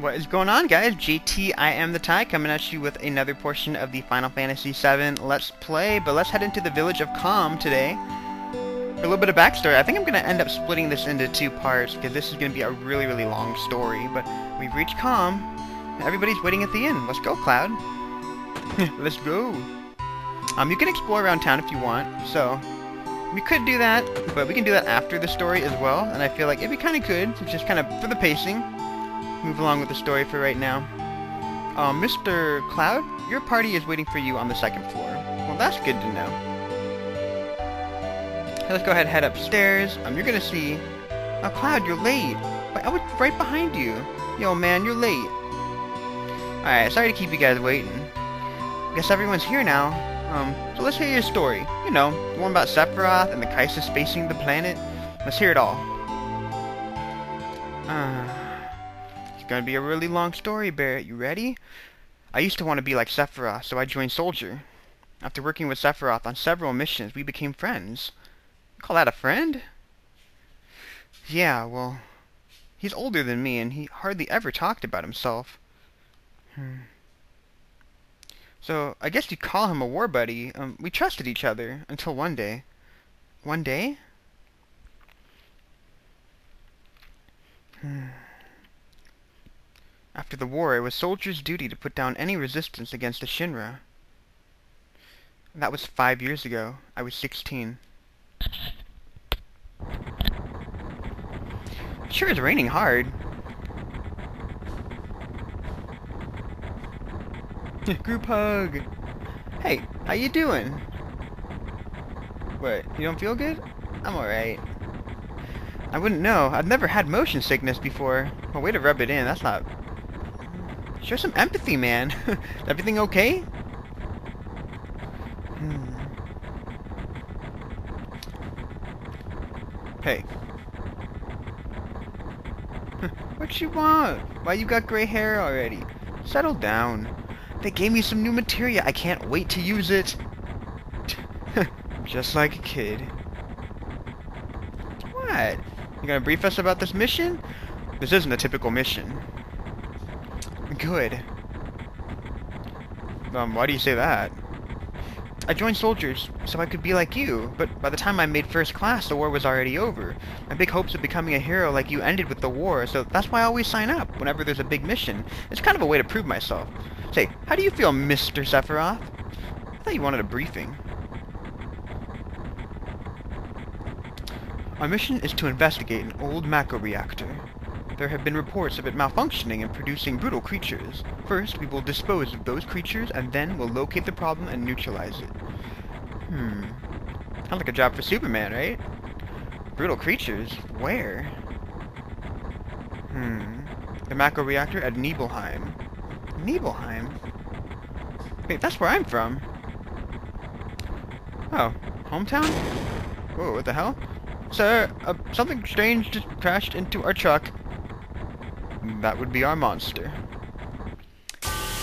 What is going on, guys? JT, I am the Tie, coming at you with another portion of the Final Fantasy VII Let's Play, but let's head into the village of Kalm today. For a little bit of backstory, I think I'm going to end up splitting this into two parts, because this is going to be a really, really long story, but we've reached Kalm, and everybody's waiting at the inn. Let's go, Cloud. Let's go. You can explore around town if you want, so we could do that, but we can do that after the story as well, and I feel like it'd be kind of good, just kind of for the pacing. Move along with the story for right now. Mr. Cloud, your party is waiting for you on the second floor. Well, that's good to know. Hey, let's go ahead and head upstairs. You're gonna see... Oh, Cloud, you're late. But I was right behind you. Yo, man, you're late. Alright, sorry to keep you guys waiting. Guess everyone's here now. So let's hear your story. You know, the one about Sephiroth and the crisis facing the planet. Let's hear it all. It's gonna be a really long story, Barrett. You ready? I used to want to be like Sephiroth, so I joined Soldier. After working with Sephiroth on several missions, we became friends. You call that a friend? Yeah, well, he's older than me, and he hardly ever talked about himself. So, I guess you'd call him a war buddy. We trusted each other, until one day. One day? After the war, it was Soldier's duty to put down any resistance against the Shinra. That was 5 years ago. I was 16. Sure is raining hard. Group hug! Hey, how you doing? What, you don't feel good? I'm alright. I wouldn't know. I've never had motion sickness before. Well, way to rub it in. That's not... Show some empathy, man. Is everything okay? Hey. What you want? Why you got gray hair already? Settle down. They gave me some new materia. I can't wait to use it. Just like a kid. What? You gonna brief us about this mission? This isn't a typical mission. Good. Why do you say that? I joined Soldiers so I could be like you, but by the time I made first class, the war was already over. My big hopes of becoming a hero like you ended with the war, so that's why I always sign up whenever there's a big mission. It's kind of a way to prove myself. Say, how do you feel, Mr. Sephiroth? I thought you wanted a briefing. Our mission is to investigate an old macro reactor. There have been reports of it malfunctioning and producing brutal creatures. First, we will dispose of those creatures, and then we'll locate the problem and neutralize it. Sounds like a job for Superman, right? Brutal creatures? Where? The macro reactor at Nibelheim. Nibelheim? Wait, that's where I'm from. Oh, hometown? Whoa, what the hell? Sir, something strange just crashed into our truck. That would be our monster.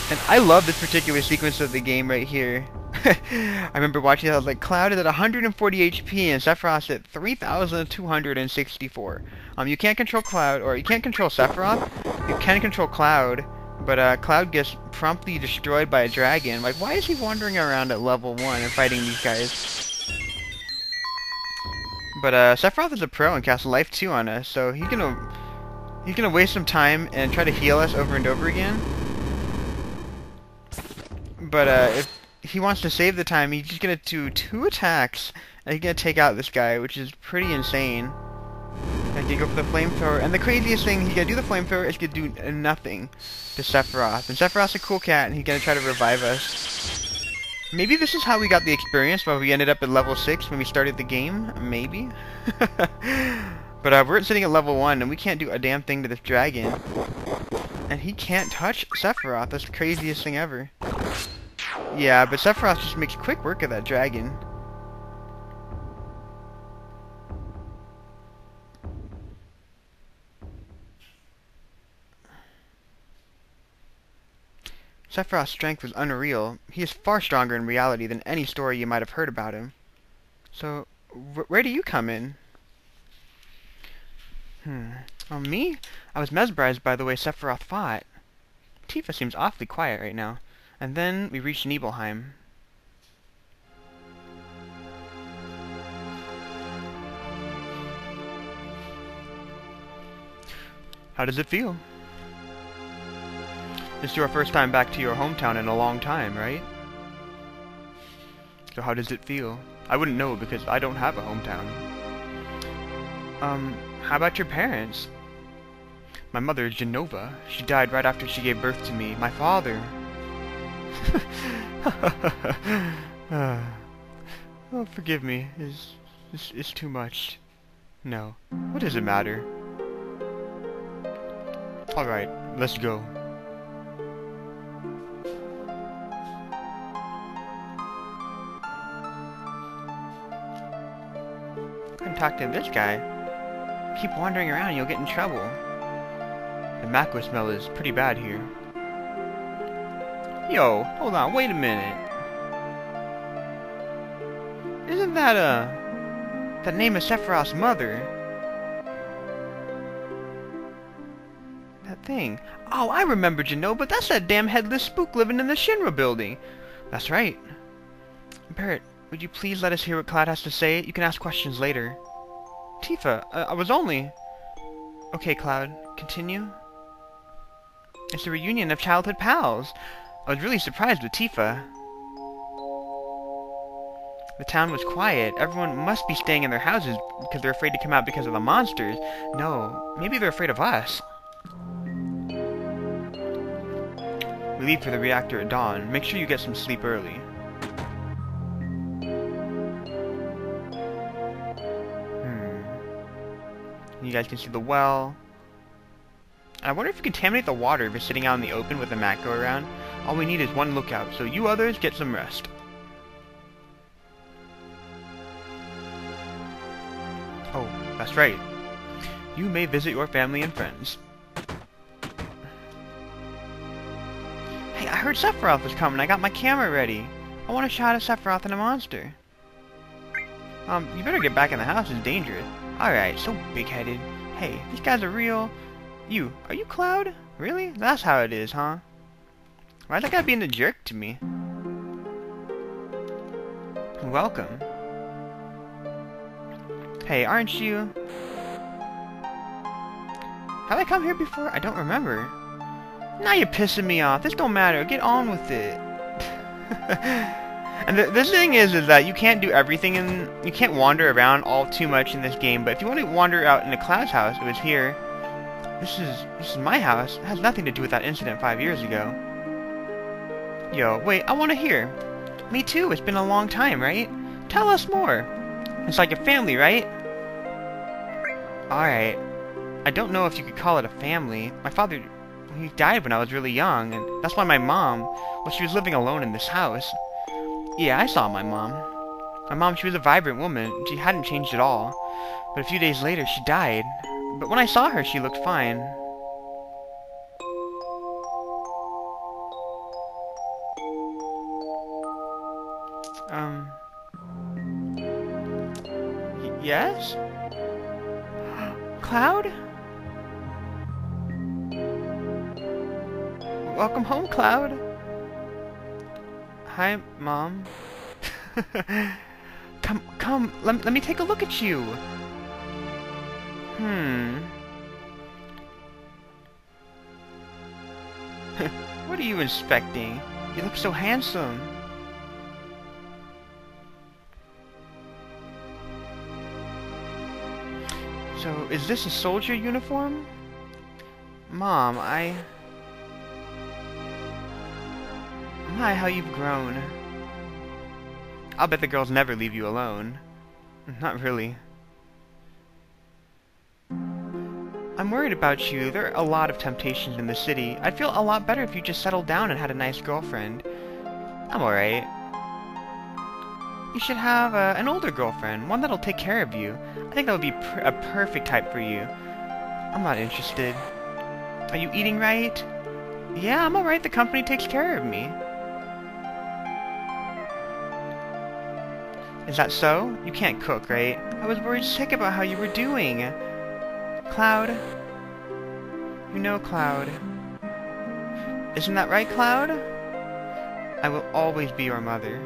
And I love this particular sequence of the game right here. I remember watching it, I was like, Cloud is at 140 HP and Sephiroth's at 3,264. You can't control Cloud, or you can't control Sephiroth. You can control Cloud, but Cloud gets promptly destroyed by a dragon. Like, why is he wandering around at level 1 and fighting these guys? But Sephiroth is a pro and casts Life 2 on us, so he's gonna waste some time and try to heal us over and over again. But if he wants to save the time, he's just gonna do 2 attacks, and he's gonna take out this guy, which is pretty insane. And he go for the flamethrower, and the craziest thing, he's gonna do the flamethrower, it's gonna do nothing to Sephiroth. And Sephiroth's a cool cat, and he's gonna try to revive us. Maybe this is how we got the experience, while we ended up at level 6 when we started the game. Maybe. But we're sitting at level 1, and we can't do a damn thing to this dragon. And he can't touch Sephiroth. That's the craziest thing ever. Yeah, but Sephiroth just makes quick work of that dragon. Sephiroth's strength was unreal. He is far stronger in reality than any story you might have heard about him. So, where do you come in? Oh, me? I was mesmerized by the way Sephiroth fought. Tifa seems awfully quiet right now. And then we reached Nibelheim. How does it feel? This is your first time back to your hometown in a long time, right? So how does it feel? I wouldn't know because I don't have a hometown. How about your parents? My mother, Genova. She died right after she gave birth to me. My father... Oh, forgive me. It's too much. No. What does it matter? Alright, let's go. Couldn't talk to this guy. Keep wandering around, you'll get in trouble. The macro smell is pretty bad here. Yo, hold on, wait a minute. Isn't that, the name of Sephiroth's mother? That thing. Oh, I remember, Genova. That's that damn headless spook living in the Shinra building. That's right. Barrett, would you please let us hear what Cloud has to say? You can ask questions later. Tifa, I was only... Okay, Cloud, continue. It's a reunion of childhood pals. I was really surprised with Tifa. The town was quiet. Everyone must be staying in their houses because they're afraid to come out because of the monsters. No, maybe they're afraid of us. We leave for the reactor at dawn. Make sure you get some sleep early. You guys can see the well. I wonder if you contaminate the water if you're sitting out in the open with a mat go around. All we need is one lookout, so you others get some rest. Oh, that's right. You may visit your family and friends. Hey, I heard Sephiroth was coming. I got my camera ready. I want a shot of Sephiroth and a monster. You better get back in the house. It's dangerous. Alright, so big-headed. Hey, these guys are real. Are you Cloud? Really? That's how it is, huh? Why's that guy being a jerk to me? Welcome. Hey, aren't you... Have I come here before? I don't remember. Now you're pissing me off. This don't matter. Get on with it. And the thing is that you can't do everything, and you can't wander around all too much in this game. But if you want to wander out into Cloud's house, it was here. This is my house. It has nothing to do with that incident 5 years ago. Yo, wait, I want to hear. Me too. It's been a long time, right? Tell us more. It's like a family, right? Alright. I don't know if you could call it a family. My father, he died when I was really young, and that's why my mom, well, she was living alone in this house. Yeah, I saw my mom. My mom, she was a vibrant woman. She hadn't changed at all. But a few days later, she died. But when I saw her, she looked fine. Yes? Cloud? Welcome home, Cloud. Hi, Mom. Come, let me take a look at you. What are you inspecting? You look so handsome. So, is this a soldier uniform? Mom, My, how you've grown. I'll bet the girls never leave you alone. Not really. I'm worried about you. There are a lot of temptations in the city. I'd feel a lot better if you just settled down and had a nice girlfriend. I'm alright. You should have an older girlfriend, one that'll take care of you. I think that would be a perfect type for you. I'm not interested. Are you eating right? Yeah, I'm alright. The company takes care of me. Is that so? You can't cook, right? I was worried sick about how you were doing. Cloud, You know, Cloud. Isn't that right, Cloud? I will always be your mother.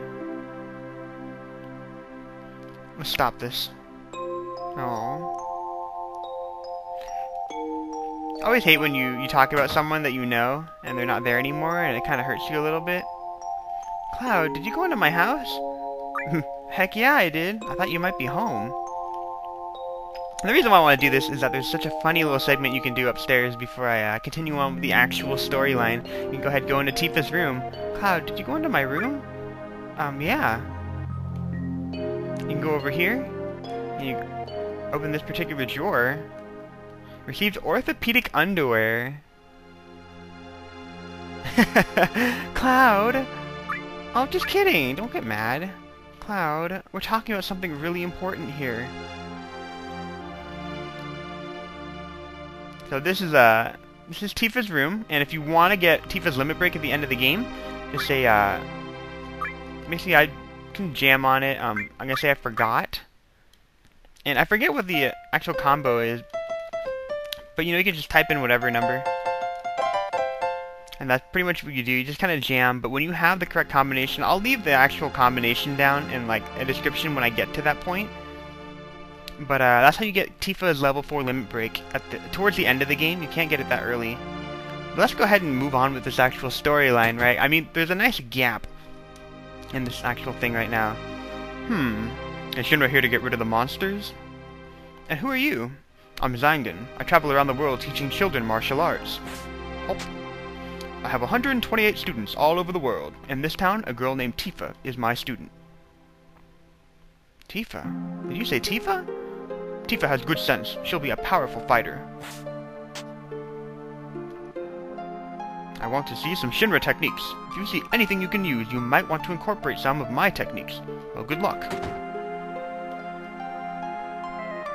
Let's stop this. Aww. I always hate when you talk about someone that you know, and they're not there anymore, and it kind of hurts you a little bit. Cloud, did you go into my house? Heck yeah, I did. I thought you might be home. And the reason why I want to do this is that there's such a funny little segment you can do upstairs before I continue on with the actual storyline. You can go ahead and go into Tifa's room. Cloud, did you go into my room? Yeah. You can go over here, and you open this particular drawer. Received orthopedic underwear. Cloud! Oh, just kidding. Don't get mad. Cloud, we're talking about something really important here. So this is Tifa's room, and if you want to get Tifa's limit break at the end of the game, just say basically I can jam on it. I'm gonna say I forgot, and I forget what the actual combo is, but you know, you can just type in whatever number, and that's pretty much what you do. You just kind of jam, but when you have the correct combination, I'll leave the actual combination down in like a description when I get to that point. But that's how you get Tifa's level 4 limit break towards the end of the game. You can't get it that early. But let's go ahead and move on with this actual storyline, right? I mean, there's a nice gap in this actual thing right now. Is Shinra here to get rid of the monsters? And who are you? I'm Zangan. I travel around the world teaching children martial arts. Oh. I have 128 students all over the world. In this town, a girl named Tifa is my student. Tifa? Did you say Tifa? Tifa has good sense. She'll be a powerful fighter. I want to see some Shinra techniques. If you see anything you can use, you might want to incorporate some of my techniques. Well, good luck.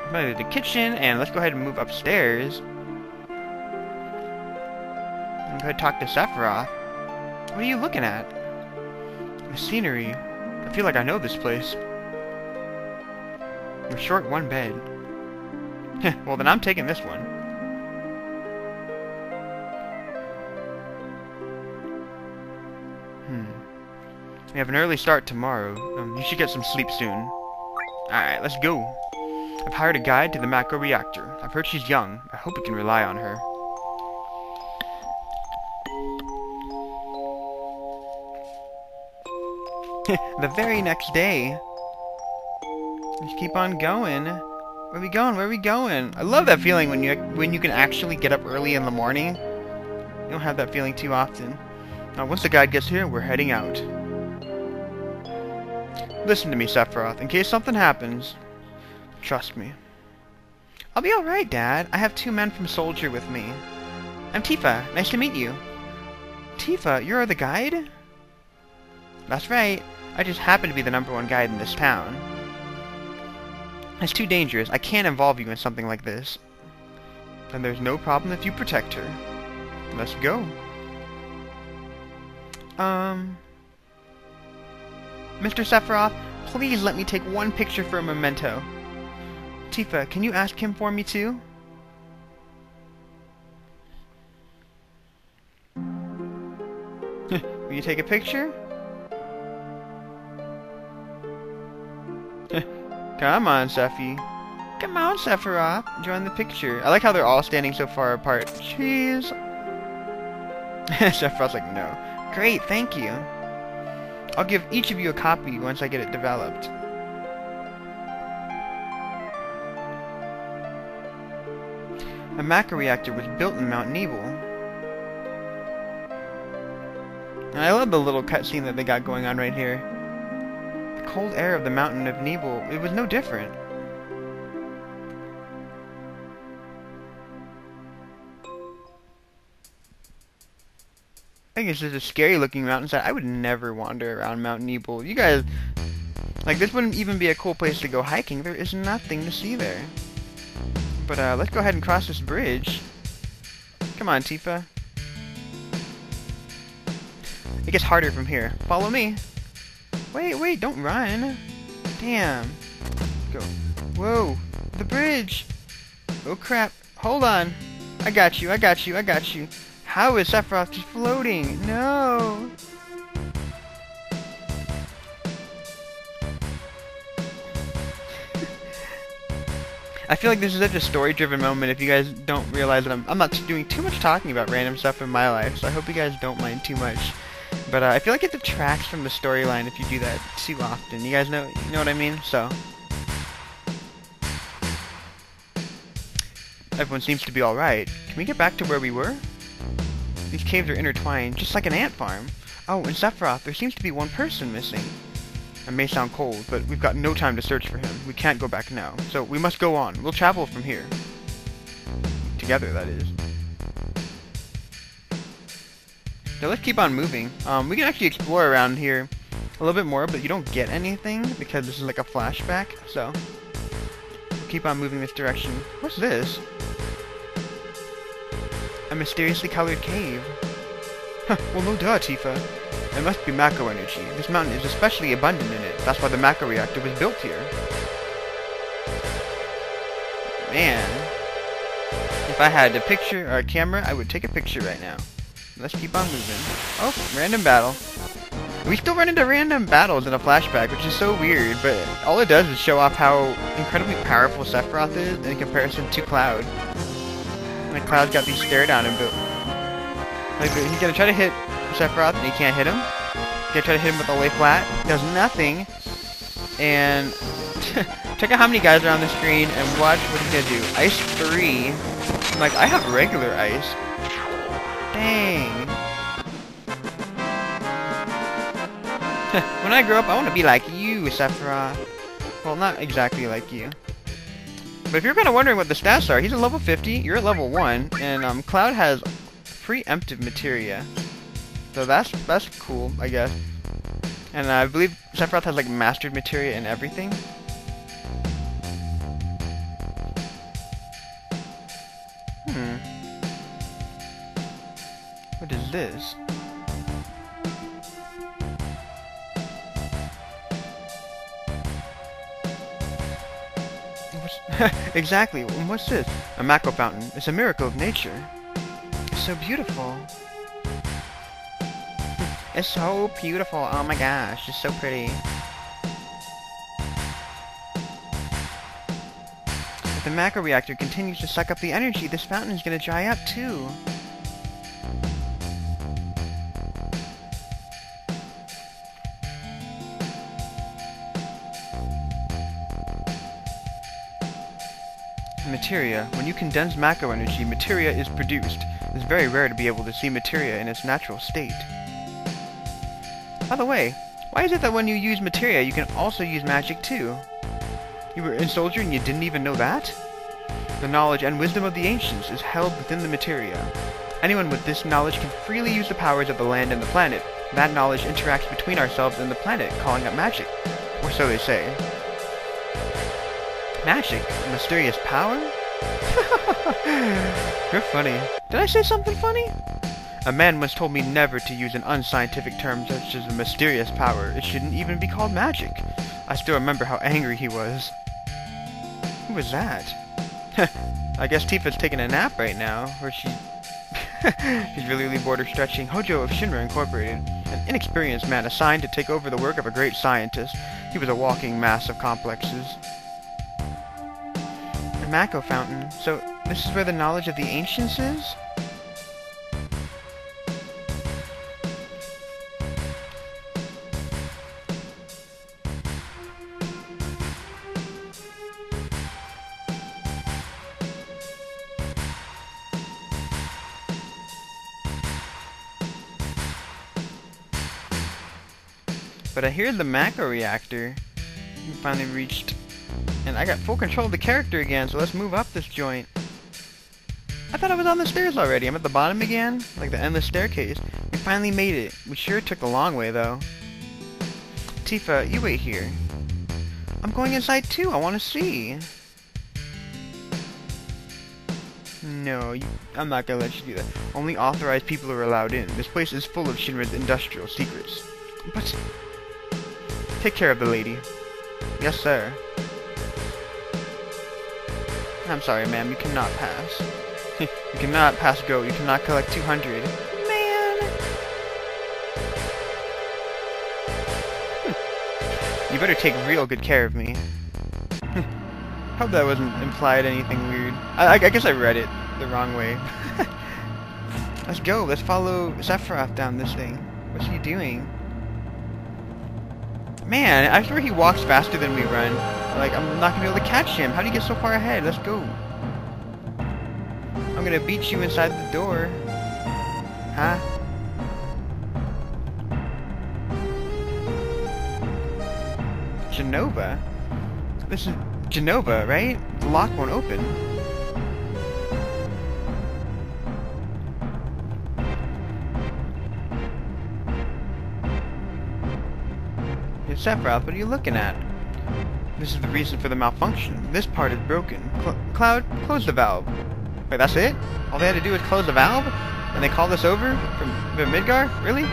I'm going to the kitchen, and let's go ahead and move upstairs. I'm going to talk to Sephiroth. What are you looking at? The scenery. I feel like I know this place. We're short one bed. Well, then I'm taking this one. We have an early start tomorrow. You should get some sleep soon. Alright, let's go. I've hired a guide to the macro reactor. I've heard she's young. I hope we can rely on her. The very next day. Let's keep on going. Where are we going? Where are we going? I love that feeling when you can actually get up early in the morning. You don't have that feeling too often. Now, once the guide gets here, we're heading out. Listen to me, Sephiroth. In case something happens, trust me. I'll be alright, Dad. I have 2 men from Soldier with me. I'm Tifa. Nice to meet you. Tifa, you're the guide? That's right. I just happen to be the #1 guide in this town. It's too dangerous. I can't involve you in something like this. Then there's no problem if you protect her. Let's go. Mr. Sephiroth, please let me take one picture for a memento. Tifa, can you ask him for me too? Will you take a picture? Come on, Sephi. Come on, Sephiroth. Join the picture. I like how they're all standing so far apart. Jeez. Sephiroth's like, no. Great, thank you. I'll give each of you a copy once I get it developed. A macro reactor was built in Mount Nebel. And I love the little cutscene that they got going on right here. The cold air of the mountain of Nebel, it was no different. I think it's just a scary looking mountainside. I would never wander around Mount Nebel. You guys, like, this wouldn't even be a cool place to go hiking. There is nothing to see there. But let's go ahead and cross this bridge. Come on, Tifa. It gets harder from here. Follow me. Wait, don't run. Damn. Go. Whoa, the bridge. Oh crap. Hold on. I got you, I got you, I got you. How is Sephiroth just floating? No! I feel like this is such a story-driven moment if you guys don't realize that I'm not doing too much talking about random stuff in my life, so I hope you guys don't mind too much. But I feel like it detracts from the storyline if you do that too often. You guys know what I mean? So everyone seems to be alright. Can we get back to where we were? These caves are intertwined, just like an ant farm. Oh, in Sephiroth, there seems to be one person missing. It may sound cold, but we've got no time to search for him. We can't go back now, so we must go on. We'll travel from here. Together, that is. So let's keep on moving. We can actually explore around here a little bit more, but you don't get anything because this is like a flashback, so we'll keep on moving this direction. What's this? A mysteriously colored cave. Huh, well no duh, Tifa. It must be Mako energy. This mountain is especially abundant in it. That's why the Mako reactor was built here. Man. If I had a picture or a camera, I would take a picture right now. Let's keep on moving. Oh, random battle. We still run into random battles in a flashback, which is so weird, but all it does is show off how incredibly powerful Sephiroth is in comparison to Cloud. Like, Cloud's got these stare down and built. Like, he's gonna try to hit Sephiroth and he can't hit him. He's gonna try to hit him with a lay flat. Does nothing. And check out how many guys are on the screen and watch what he's gonna do. Ice 3. I'm like, I have regular ice. Dang. When I grow up, I want to be like you, Sephiroth. Well, not exactly like you. But if you're kind of wondering what the stats are, he's at level 50, you're at level 1, and Cloud has preemptive materia. So that's cool, I guess. And I believe Sephiroth has like mastered materia and everything. What is this? Exactly. What's this? A Mako fountain. It's a miracle of nature. It's so beautiful. It's so beautiful. Oh my gosh, it's so pretty. If the Mako reactor continues to suck up the energy, this fountain is gonna dry up too. Materia. When you condense Mako energy, materia is produced. It's very rare to be able to see materia in its natural state. By the way, why is it that when you use materia, you can also use magic too? You were in Soldier and you didn't even know that? The knowledge and wisdom of the ancients is held within the materia. Anyone with this knowledge can freely use the powers of the land and the planet. That knowledge interacts between ourselves and the planet, calling up magic. Or so they say. Magic? A mysterious power? You're funny. Did I say something funny? A man once told me never to use an unscientific term such as a mysterious power. It shouldn't even be called magic. I still remember how angry he was. Who was that? I guess Tifa's taking a nap right now, or she's really bored or stretching. Hojo of Shinra Incorporated, an inexperienced man assigned to take over the work of a great scientist. He was a walking mass of complexes. A Mako fountain. So this is where the knowledge of the ancients is? But I hear the Mako reactor. We finally reached. And I got full control of the character again, so let's move up this joint. I thought I was on the stairs already. I'm at the bottom again, like the endless staircase. We finally made it. We sure took a long way, though. Tifa, you wait here. I'm going inside too. I want to see. No, I'm not gonna let you do that. Only authorized people are allowed in. This place is full of Shinra's industrial secrets. But take care of the lady. Yes, sir. I'm sorry, ma'am. You cannot pass. You cannot pass go. You cannot collect 200. Man! You better take real good care of me. Hope that wasn't implied anything weird. I guess I read it the wrong way. Let's go. Let's follow Sephiroth down this thing. What's he doing? Man, I swear he walks faster than we run. Like, I'm not gonna be able to catch him. How do you get so far ahead? Let's go. I'm gonna beat you inside the door. Huh? Genova? This is Genova, right? The lock won't open. Hey, Sephiroth, what are you looking at? This is the reason for the malfunction. This part is broken. Cloud, close the valve. Wait, that's it? All they had to do was close the valve? And they called us over? From Midgar? Really?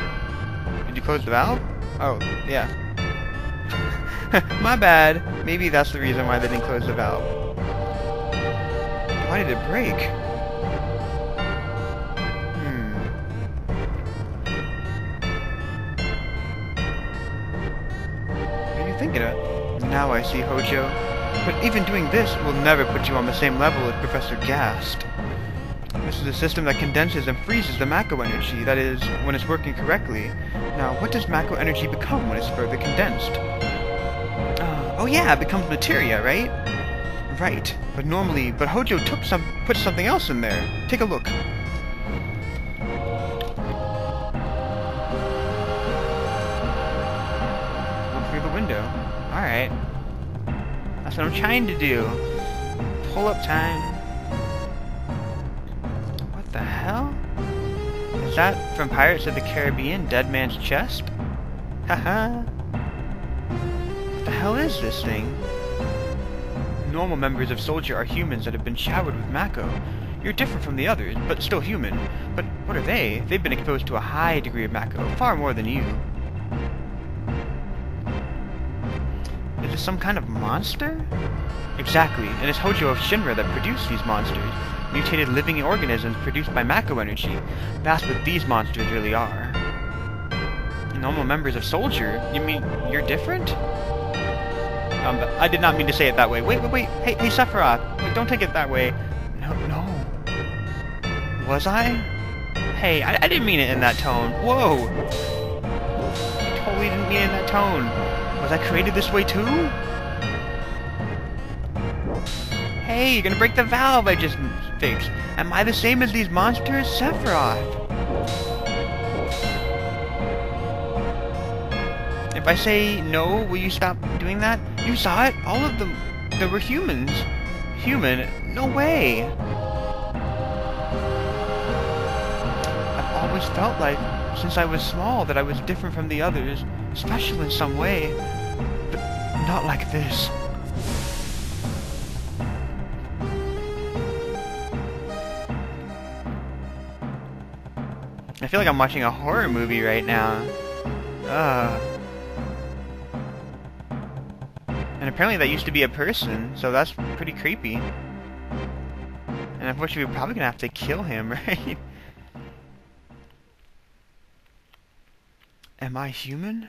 Did you close the valve? Oh, yeah. My bad. Maybe that's the reason why they didn't close the valve. Why did it break? What are you thinking of? Now I see, Hojo. But even doing this will never put you on the same level as Professor Gast. This is a system that condenses and freezes the Mako energy, that is, when it's working correctly. Now, what does Mako energy become when it's further condensed? Oh yeah, it becomes materia, right? Right, but Hojo put something else in there. Take a look. Look through the window. Alright. That's what I'm trying to do. Pull up time. What the hell? Is that from Pirates of the Caribbean, Dead Man's Chest? Haha. What the hell is this thing? Normal members of Soldier are humans that have been showered with Mako. You're different from the others, but still human. But what are they? They've been exposed to a high degree of Mako, far more than you. Is this some kind of monster? Exactly, and it's Hojo of Shinra that produced these monsters. Mutated living organisms produced by Mako energy. That's what these monsters really are. Normal members of Soldier? You mean you're different? I did not mean to say it that way. Wait. Hey, Sephiroth. Wait, don't take it that way. No. Was I? Hey, I didn't mean it in that tone. Whoa! I totally didn't mean it in that tone. Was I created this way too? Hey, you're gonna break the valve I just fixed. Am I the same as these monsters? Sephiroth! If I say no, will you stop doing that? You saw it? All of them, they were humans. Human? No way! I've always felt like, since I was small, that I was different from the others, special in some way, but not like this. I feel like I'm watching a horror movie right now. And apparently that used to be a person, so that's pretty creepy. And unfortunately we're probably gonna have to kill him, right? Am I human?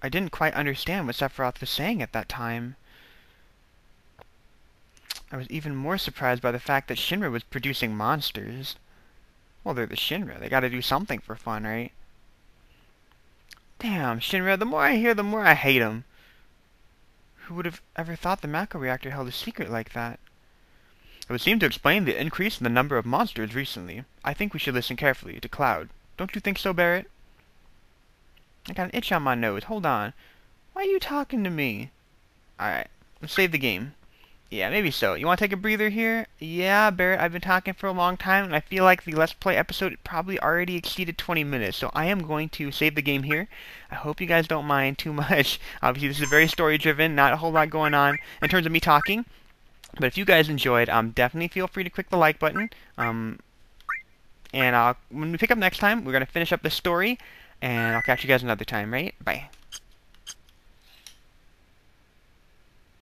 I didn't quite understand what Sephiroth was saying at that time. I was even more surprised by the fact that Shinra was producing monsters. Well, they're the Shinra. They gotta do something for fun, right? Damn, Shinra, the more I hear, the more I hate them. Who would have ever thought the Mako reactor held a secret like that? It would seem to explain the increase in the number of monsters recently. I think we should listen carefully to Cloud. Don't you think so, Barrett? I got an itch on my nose. Hold on. Why are you talking to me? Alright, let's save the game. Yeah, maybe so. You want to take a breather here? Yeah, Barrett, I've been talking for a long time, and I feel like the Let's Play episode probably already exceeded 20 minutes, so I am going to save the game here. I hope you guys don't mind too much. Obviously, this is very story-driven, not a whole lot going on in terms of me talking. But if you guys enjoyed, definitely feel free to click the like button. And when we pick up next time, we're going to finish up the story, and I'll catch you guys another time, right? Bye.